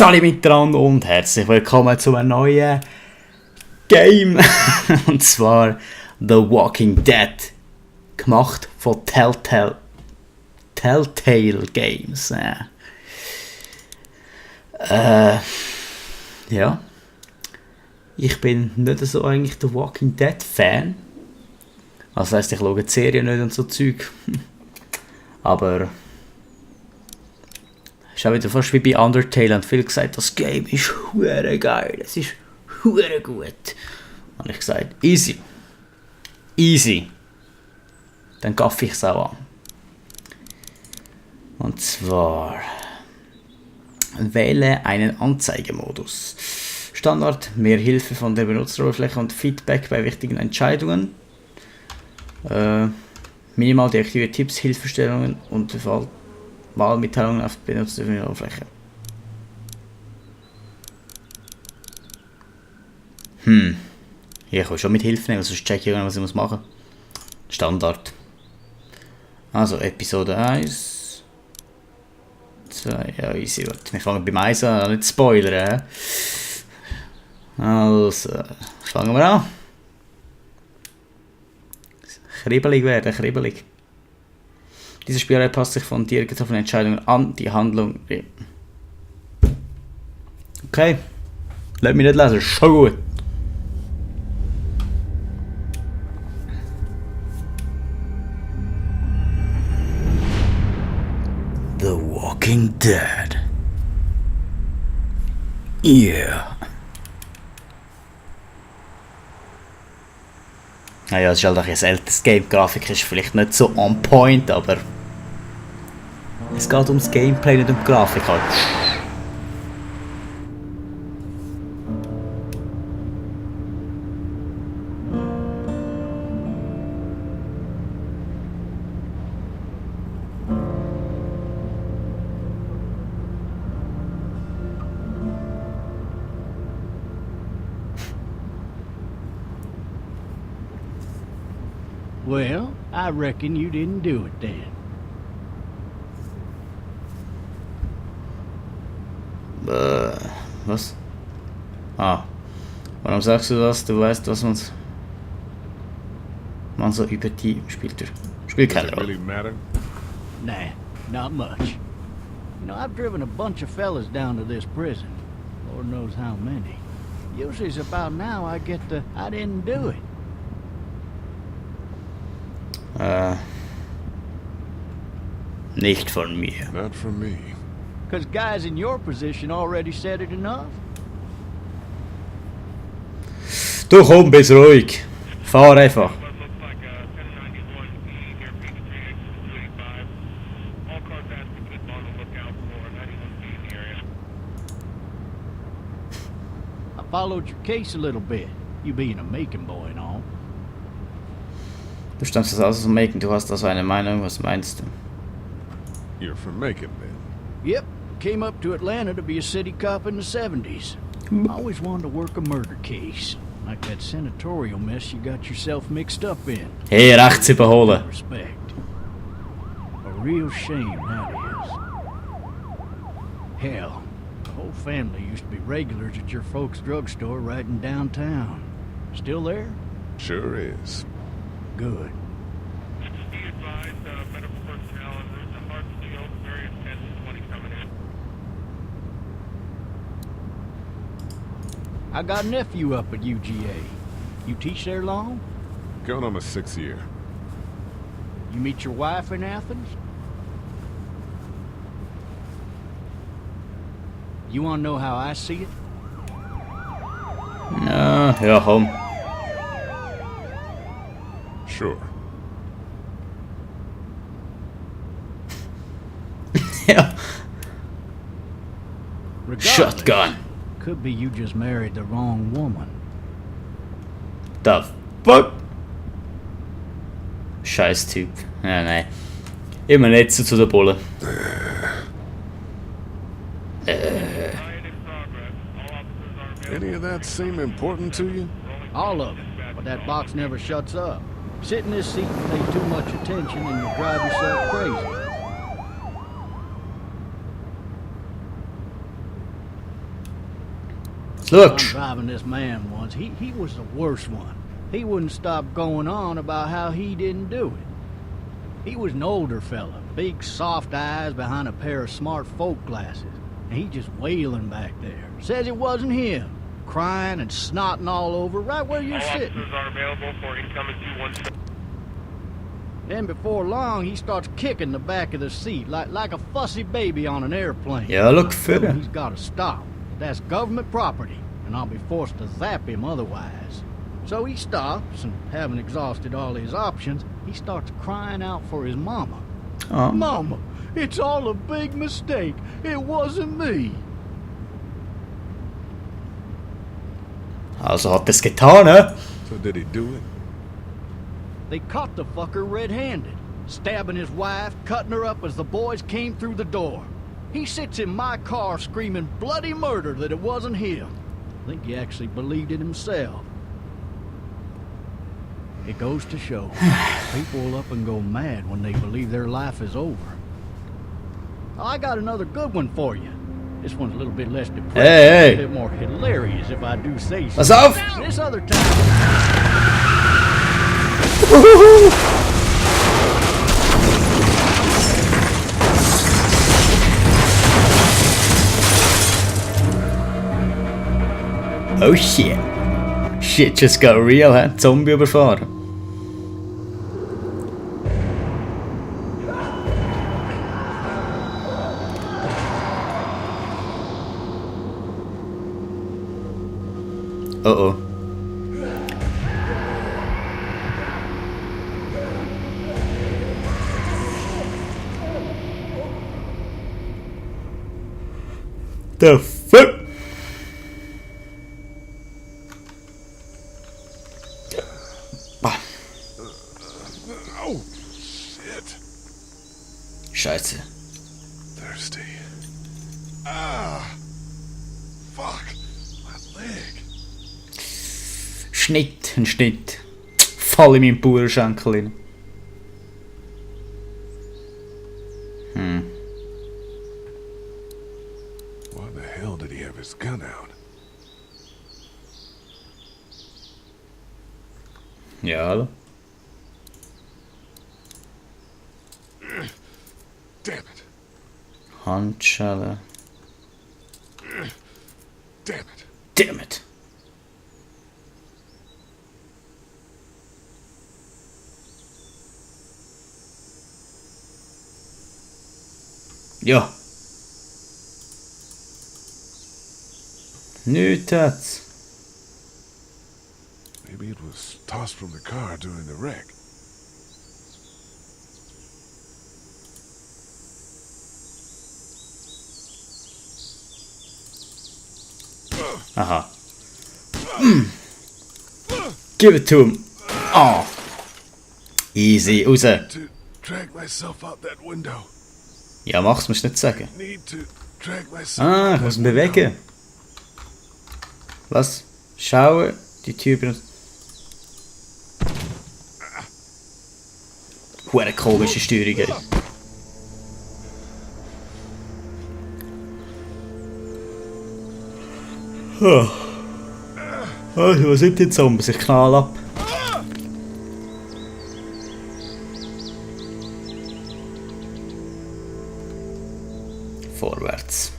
Salut miteinander und herzlich willkommen zu einem neuen Game. Und zwar The Walking Dead. Gemacht von Telltale Games. Ja. Ich bin nicht so eigentlich der Walking Dead Fan. Das heisst, ich schaue die Serie nicht und so Zeug. Aber ist auch wieder fast wie bei Undertale und viel gesagt, das Game ist hure geil, es ist hure gut. Und ich gesagt, easy. Dann gaffe ich es auch an. Und zwar wähle einen Anzeigemodus. Standard, mehr Hilfe von der Benutzeroberfläche und Feedback bei wichtigen Entscheidungen. Minimal deaktive Tipps, Hilfestellungen und Wahlmitteilungen auf der Benutzeroberfläche. Hier kann ich schon mit Hilfe nehmen, sonst check ich was ich machen muss. Standard. Also Episode 1. 2, ja easy, gut. Wir fangen beim 1 an, nicht spoilern. Also, fangen wir an. Kribbelig werden, kribbelig. Diese Spielreihe passt sich von dir getroffenen Entscheidungen an, die Handlung. Okay. Lass mich nicht lesen, schon gut. The Walking Dead. Yeah. Naja, es ist halt ein älteres Game. Die Grafik ist vielleicht nicht so on point, aber es geht ums Gameplay, nicht um die Grafik halt. Well, I reckon you didn't do it then. Was? Warum sagst du das? Du weißt, was man so über die spielt. Spielt keine Rolle. Really matter? Nah, not much. You know, I've driven a bunch of fellas down to this prison. Lord knows how many. Usually it's about now I get the I didn't do it. Nicht von mir. Not from me. Because guys in your position already said it enough. Du komm, bist ruhig. Fahr einfach. I followed your case a little bit, you being a Macon boy and all. Du stammst das aus dem Macon, du hast also eine Meinung, was meinst du? You're from Macon, then? Yep, came up to Atlanta to be a city cop in the 70s. I always wanted to work a murder case, like that senatorial mess you got yourself mixed up in. Hey, rechts überholen. Respect. A real shame, that is. Hell, the whole family used to be regulars at your folks' drugstore right in downtown. Still there? Sure is. Good. I got a nephew up at UGA. You teach there long? Going on my 6th year. You meet your wife in Athens? You want to know how I see it? Ja, komm. Sure. Ja. Regardless, Shotgun. could be you just married the wrong woman. The fuck? Scheiß Typ. Ja, nein. Immer nicht so zu der Bulle. Any of that seem important to you? All of it, but that box never shuts up. Sit in this seat and pay too much attention and you'll drive yourself crazy. Look. I'm driving this man once. He was the worst one. He wouldn't stop going on about how he didn't do it. He was an older fella, big soft eyes behind a pair of smart folk glasses. And he just wailing back there. Says it wasn't him. Crying and snotting all over right where you're sitting. Officers are available for incoming 217. Then before long, he starts kicking the back of the seat like a fussy baby on an airplane. Ja, look He's verder. got to stop. That's government property, and I'll be forced to zap him otherwise. So he stops, and having exhausted all his options, he starts crying out for his mama. Oh. Mama, it's all a big mistake. It wasn't me. Also hat es getan, hä? So did he do it? They caught the fucker red-handed, stabbing his wife, cutting her up as the boys came through the door. He sits in my car screaming bloody murder that it wasn't him. I think he actually believed it himself. It goes to show, people will up and go mad when they believe their life is over. I got another good one for you. This one's a little bit less depressing, Hey. a bit more hilarious if I do say so. Pass auf! This other time... Oh shit. Shit just got real, hä? Zombie überfahren. Oh oh. The fuck? Oh, shit. Scheiße. Thirsty. Ah. Fuck. My leg. Schnitt, ein Schnitt. Fall in meinen Bauernschenkel rein. Why the hell did he have his gun out? Ja, oder? Damn it. Handschelle. Damn it. Damn it. Ja. Nichts hat's. Maybe it was tossed from the car during the wreck. Aha. Give it to him. Oh. Easy, raus. To drag myself out that window. Ja, mach's, musst du nicht sagen. Need to drag myself Ah, out ich muss that ihn window. bewegen. Was? Schauen, die Tür benutzt. Hure komische Steuerung, ey. Also, was sind die Zombies? Ich knall ab. Vorwärts.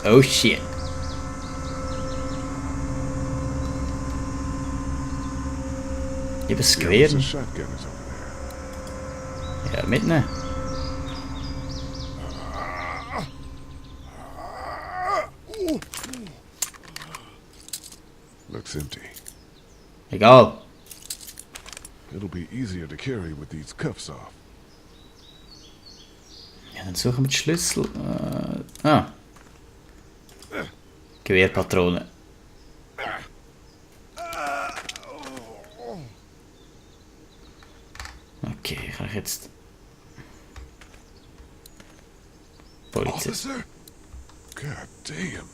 Oh shit. Ich bin Yeah, what's Gewehr. the shotgun is over there. Ja, mitnehmen. Looks empty. Egal. It'll be easier to carry with these cuffs off. Ja, dann suchen wir die Schlüssel. Gewehrpatrone. Okay, kann ich jetzt... Polizei. Officer? God damn.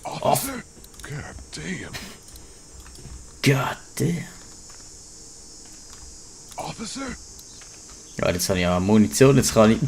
Officer? God damn. God damn. Officer? Ja, jetzt habe ich ja Munition, jetzt kann ich...